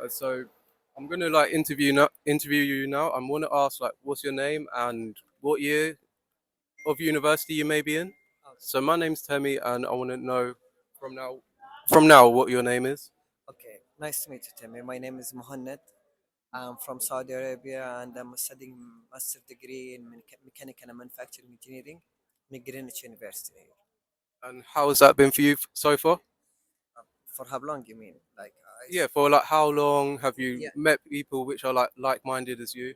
So I'm gonna like interview you now. I'm gonna ask like, what's your name and what year of university you may be in. So my name's Temi, and I want to know from now, what your name is. Okay, nice to meet you, Timmy. My name is Mohannet. I'm from Saudi Arabia and I'm studying master degree in mechanical and manufacturing engineering in Greenwich University here. And how has that been for you so far? For how long you mean? Yeah, for like how long have you Yeah, met people which are like-minded as you?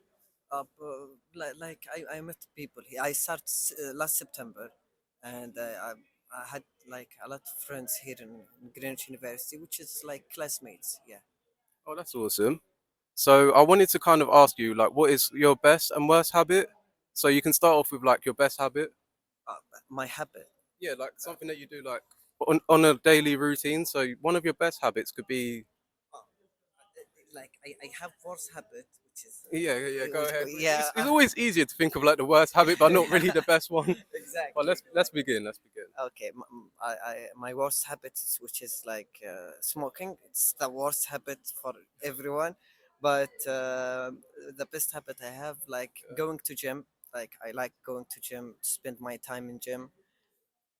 I met people here. I started last September and I had like a lot of friends here in Greenwich University, which is like classmates. Yeah. Oh, that's awesome. So I wanted to kind of ask you like, what is your best and worst habit? So you can start off with like your best habit. Uh, my habit. Yeah, like something that you do like on a daily routine. So one of your best habits could be. Uh, I have worse habit, which is Yeah. Go which, ahead. yeah. It's always easier to think of like the worst habit, but not really the best one. But Exactly. let's begin. Let's begin. Okay, my worst habit is, which is like smoking. It's the worst habit for everyone, but the best habit I have like going to gym. Like I like going to gym, spend my time in gym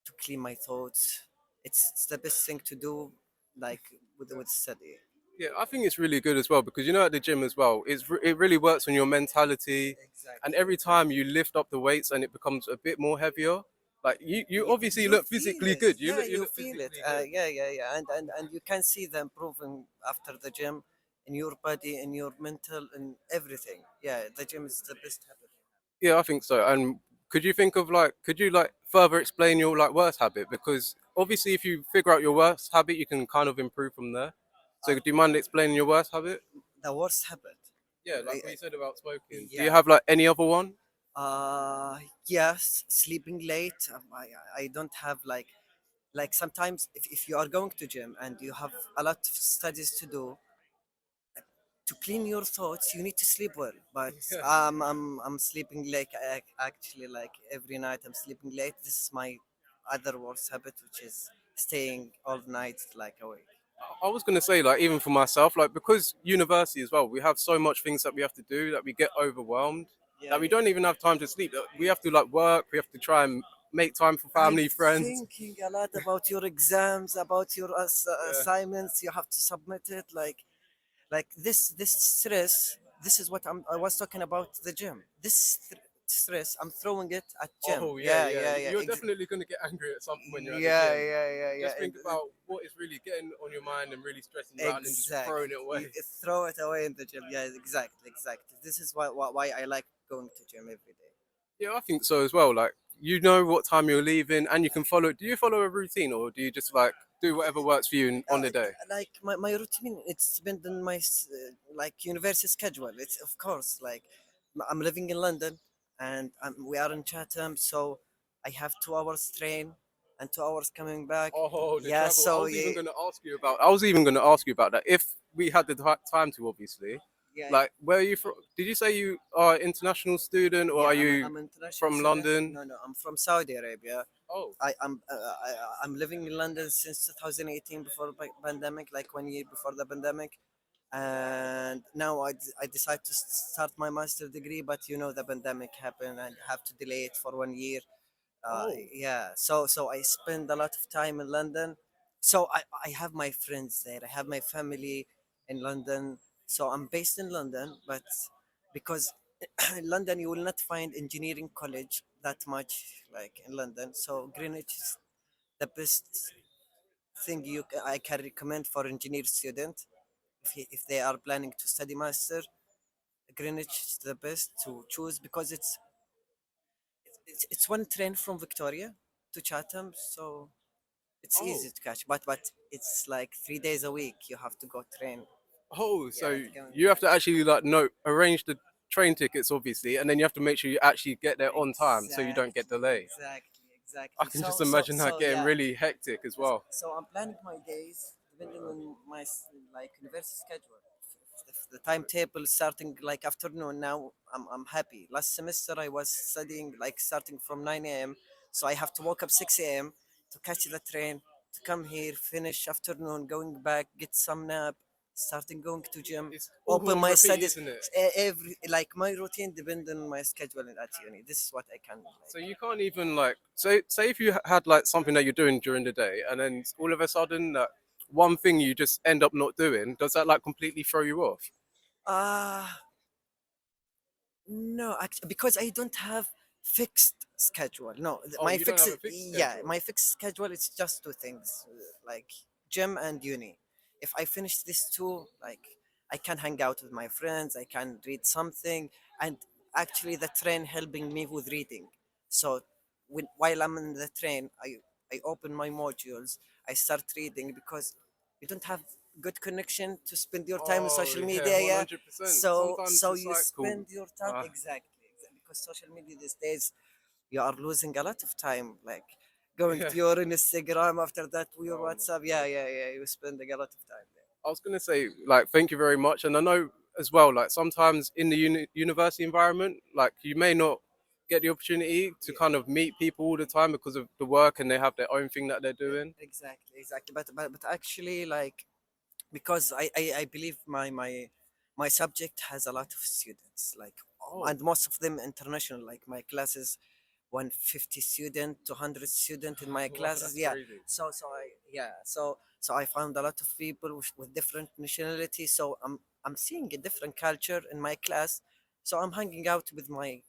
to clean my thoughts. It's the best thing to do, like with study. Yeah, I think it's really good as well because you know at the gym as well, it really works on your mentality, and Exactly. every time you lift up the weights and it becomes a bit more heavier, like you obviously You look feel physically it. good. Yeah, You you look feel it. physically good. Yeah. And you can see the improving after the gym in your body, in your mental, and everything. Yeah, the gym is the best habit. Yeah, I think so. And could you like further explain your like worst habit? Because obviously, if you figure out your worst habit, you can kind of improve from there. So, Uh, do you mind explaining your worst habit? the worst habit. Yeah, like what I- you said about smoking. Do you yeah. have like any other one? Yes, sleeping late. I don't have like sometimes if you are going to gym and you have a lot of studies to do, to clean your thoughts you need to sleep well, but Yeah. I'm sleeping late. Actually, like every night I'm sleeping late. This is my other worst habit, which is staying all night like awake. I was gonna say like even for myself, like because university as well, we have so much things that we have to do that we get overwhelmed. Yeah, That we yeah. don't even have time to sleep. That we have to like work. We have to try and make time for And family, friends. thinking a lot about your exams, about your Yeah. assignments you have to submit it, like this stress. This is what I was talking about the gym. Stress I'm throwing it at gym. Oh yeah, Yeah, yeah. yeah, yeah. You're definitely gonna get angry at some point when you're at the Yeah, gym. yeah, yeah, yeah. Just think about what is really getting on your mind and really stressing you out, and then just Exactly. throwing it You away. throw it away in the gym. Yeah, exactly, exactly. This is why I like going to gym every day. Yeah, I think so as well. Like you know what time you're leaving, and you can follow. Do you follow a routine, or do you just like do whatever works for you on the day? Like my routine, it's been in my like university schedule. It's of course like I'm living in London and we are in Chatham, so I have 2 hours train and 2 hours coming back. Oh, the Yeah, travel. so yeah, I was even going to ask you about that. If we had the time to, obviously. yeah, yeah. Like, where are you from? Did you say you are an international student, or Yeah, are I'm you I'm an international from student. London? No, I'm from Saudi Arabia. Oh, I'm living in London since 2018 before pandemic, like 1 year before the pandemic, and now I decided to start my master degree, but you know the pandemic happened and have to delay it for 1 year. oh, Yeah, so I spend a lot of time in London. So I have my friends there. I have my family in London. So I'm based in London, but because in London you will not find engineering college that much like in London. So Greenwich is the best thing I can recommend for engineer student if they are planning to study master. Greenwich is the best to choose because it's one train from Victoria to Chatham, so it's oh, easy to catch. But it's like 3 days a week you have to go train. oh. Yeah, So to go and you have back. to actually like no arrange the train tickets, obviously, and then you have to make sure you actually get there on time, so you don't get Exactly, delayed. I exactly. can just So imagine that so getting yeah. really hectic as well. So I'm planning my days depending on my like university schedule. If the timetable is starting like afternoon now, I'm happy. Last semester I was studying like starting from 9 a.m. So I have to wake up 6 a.m. to catch the train to come here, finish afternoon, going back, get some nap, starting going to gym, It's all open on my repeat, studies. isn't it? Every like my routine depends on my schedule at uni. This is what I can So like. you can't even like say if you had like something that you're doing during the day, and then all of a sudden that one thing you just end up not doing, does that like completely throw you off? Ah, no, actually, because I don't have fixed schedule. No, Oh, my you don't fixed, have a fixed yeah, schedule. my fixed schedule is just two things, like gym and uni. If I finish these two, like I can hang out with my friends, I can read something, and actually the train helping me with reading. So while I'm in the train, I open my modules, I start reading because you don't have good connection to spend your time on Oh social yeah, media, yeah. 100%. so Sometimes so it's you like cool. spend your time Uh, exactly, because social media these days you are losing a lot of time, like going yeah. to your Instagram, after that to your Oh my WhatsApp, god. yeah, you spending a lot of time there. I was gonna say like thank you very much, and I know as well like sometimes in the university environment like you may not get the opportunity to Yeah, kind of meet people all the time because of the work and they have their own thing that they're doing. exactly, but actually, like, because I believe my subject has a lot of students, like, Oh, and most of them international, like my classes 150 student, 200 student in my wow, classes, that's yeah. crazy. So I found a lot of people with different nationality, so I'm seeing a different culture in my class. So I'm hanging out with my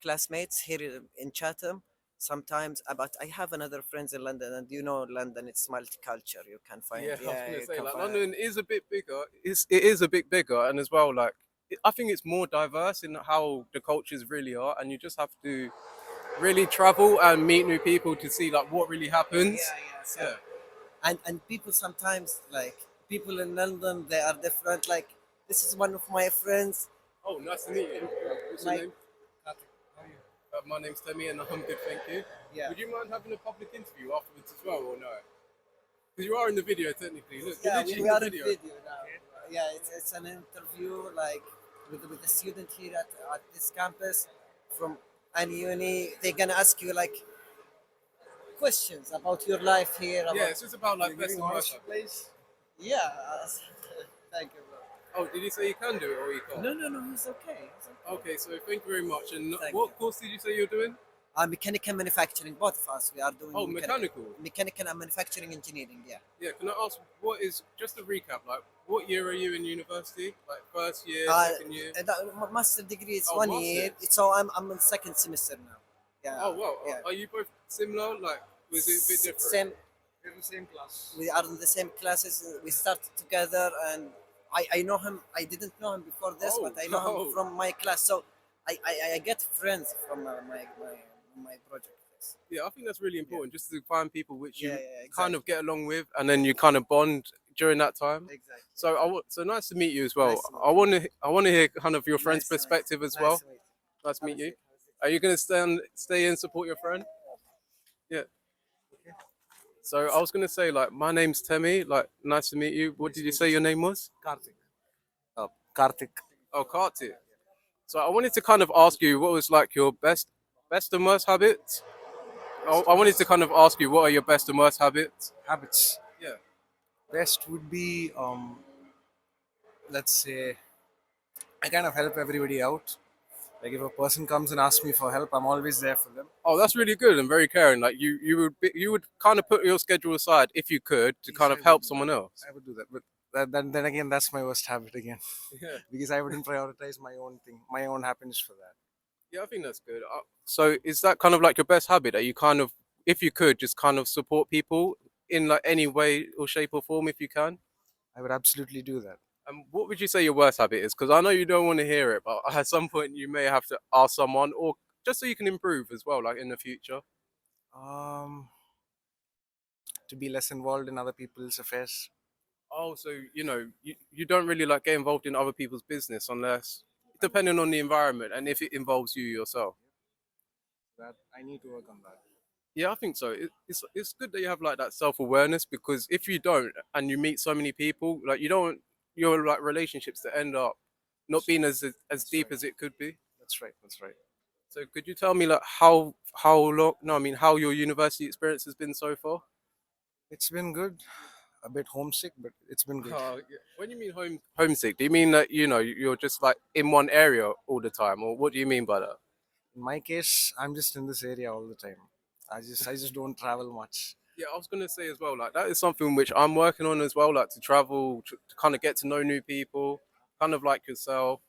classmates here in Chatham sometimes, but I have another friends in London, and you know London, it's multicultural. You can find, Yeah, I was yeah, gonna you say can like find, London is a bit bigger. It is a bit bigger, and as well like I think it's more diverse in how the cultures really are, and you just have to really travel and meet new people to see like what really happens. yeah. So Yeah. and people sometimes, like, people in London, they are different. Like, this is one of my friends, Oh, nice to meet you. What's your my name? My name's Temi, and I'm good, thank you. yeah. Would you mind having a public interview afterwards as well, or no? Because you are in the video technically. Look, you're Yeah, literally we in the are in video. video now. Yeah, it's an interview, like, with a student here at this campus from any uni. They're gonna ask you like questions about your life here, Yeah, about, it's just about like best and worst habits. place. Yeah. Thank you, bro. Oh, did you say you can do it or you can't? No, he's okay. He's okay. Okay, so thank you very much. And Thank you. what course did you say you're doing? Mechanical manufacturing. Both of us, we are Oh, doing mechanical. mechanical and manufacturing engineering. Yeah. Yeah, can I ask what is just a recap? Like, what year are you in university? Like, first year, Uh, second year? Master degree is Oh, 1 year, masters. so I'm in second semester now. Yeah, Oh, wow. yeah. Are you both similar? Like, was it a bit different? Same. We're in the same class. We are in the same classes. We started together, and I know him. I didn't know him before this, Oh, but I know him oh. from my class. So I get friends from my project. Yeah, I think that's really Yeah. important just to find people which Yeah, you yeah, kind exactly. of get along with and then you kind of bond during that time. Exactly. So so nice to meet you as well. Nice to meet I want to hear kind of your you. friend's perspective as Nice well. to meet you. Nice to Have a meet you. seat. Have a seat. Are you gonna stay and support your friend? Yeah. So I was gonna say like my name's Temi. Like nice to meet you. What did you say your name was? Karthik. Karthik. Oh, Kartik. So I wanted to kind of ask you what was like your best and worst habits. I wanted to kind of ask you what are your best and worst habits. Habits. Yeah. Best would be, let's say, I kind of help everybody out. Like if a person comes and asks me for help, I'm always there for them. Oh, that's really good and very caring. Like you would kind of put your schedule aside if you could to Yes, kind I of would help do someone that. else. I would do that. But then again, that's my worst habit again. Yeah, Because I wouldn't prioritize my own thing, my own happiness for that. yeah, I think that's good. So is that kind of like your best habit that you kind of, if you could, just kind of support people in like any way or shape or form if you can? I would absolutely do that. And what would you say your worst habit is? Because I know you don't want to hear it, but at some point you may have to ask someone, or just so you can improve as well, like in the future. Um, to be less involved in other people's affairs. Oh, so you don't really like get involved in other people's business unless depending on the environment and if it involves you yourself. That I need to work on that. Yeah, I think so. It's good that you have like that self awareness because if you don't and you meet so many people, like you don't want your like relationships to end up not being as That's deep right. as it could be. That's right. That's right. So could you tell me like how long? No, I mean how your university experience has been so far. It's been good. a bit homesick, but it's been good. Yeah. When you mean homesick, do you mean that you're just like in one area all the time, or what do you mean by that? In my case, I'm just in this area all the time. I just don't travel much. Yeah, I was gonna say as well, like that is something which I'm working on as well, like to travel, to kind of get to know new people, kind of like yourself.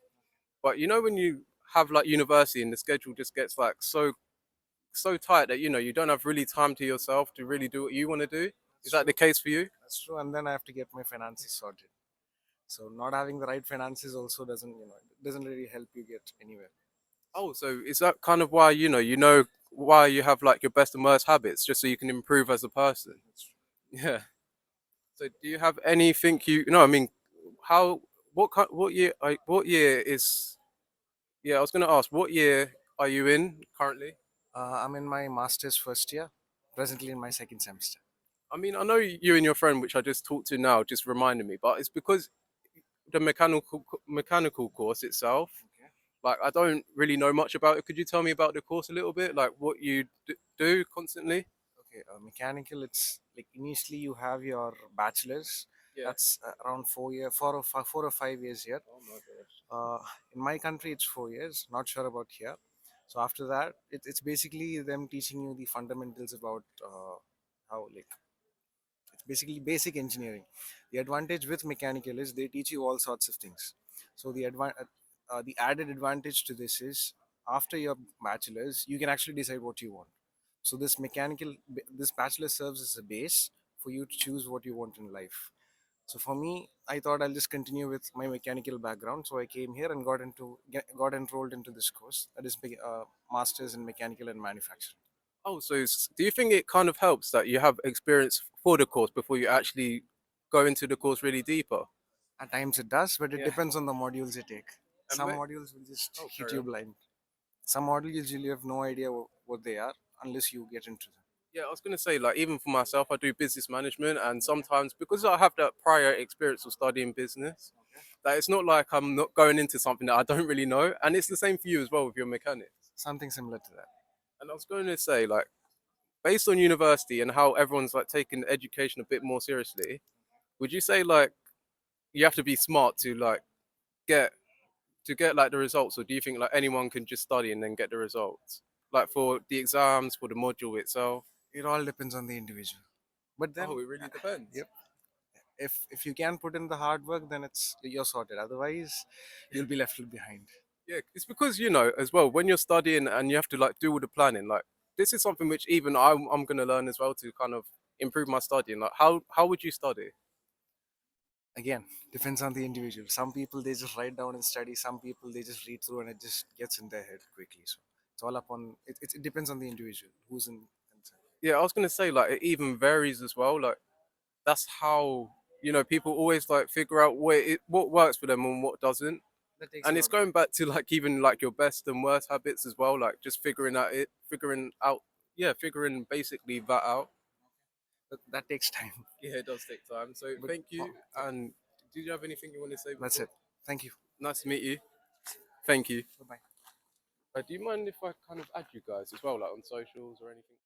But when you have like university and the schedule just gets like so tight that you don't have really time to yourself to really do what you want to do. Is That's that true. the case for you? That's true. And then I have to get my finances sorted. So not having the right finances also doesn't really help you get anywhere. Oh, so is that kind of why you know why you have like your best and worst habits, just so you can improve as a person? Yeah. So do you have anything I mean, how what year is yeah, I was going to ask what year are you in currently? I'm in my master's first year, presently in my second semester. I mean, I know you and your friend, which I just talked to now, just reminded me, but it's because the mechanical course itself. Okay. Like, I don't really know much about it. Could you tell me about the course a little bit, like what you do constantly? Okay, mechanical. It's like initially you have your bachelor's. Yeah. That's around 4 year, 4 or 5 years here. Oh my gosh. Uh, in my country, it's 4 years. Not sure about here. So after that, it's basically them teaching you the fundamentals about how like it's basically basic engineering. The advantage with mechanical is they teach you all sorts of things. So the added advantage to this is after your bachelor's, you can actually decide what you want. So this bachelor serves as a base for you to choose what you want in life. So for me, I thought I'll just continue with my mechanical background. So I came here and got enrolled into this course, that is masters in mechanical and manufacturing. Oh, so do you think it kind of helps that you have experience for the course before you actually go into the course really deeper? At times it does, but it Yeah. depends on the modules you take. And Some modules will just oh, hit carry you on. blind. Some modules you have no idea what they are unless you get into them. Yeah, I was gonna say, like, even for myself, I do business management, and sometimes because I have that prior experience of studying business, that it's not like I'm not going into something that I don't really know, and it's the same for you as well with your mechanics. Something similar to that. And I was going to say, like, based on university and how everyone's like taking education a bit more seriously, would you say like you have to be smart to like get get like the results, or do you think like anyone can just study and then get the results, like for the exams, for the module itself? It all depends on the individual. But Oh, then, it really depends. yep, if you can put in the hard work, then you're sorted. Otherwise, you'll be left behind. Yeah, it's because as well when you're studying and you have to like do all the planning. Like this is something which even I'm gonna learn as well to kind of improve my studying. Like how would you study? Again, depends on the individual. Some people they just write down and study. Some people they just read through and it just gets in their head quickly. So it's all upon it depends on the individual who's in concern. Yeah, I was gonna say like it even varies as well. Like that's how people always like figure out what works for them and what doesn't. That takes a And it's lot of going back to like even like your best and worst habits as well. Like just figuring out, yeah, figuring basically that out. that takes time. Yeah, it does take time. So But thank you. And did you have anything you want to say that's before? it. Thank you. Nice to meet you. Thank you. Bye bye. Do you mind if I kind of add you guys as well, like on socials or anything?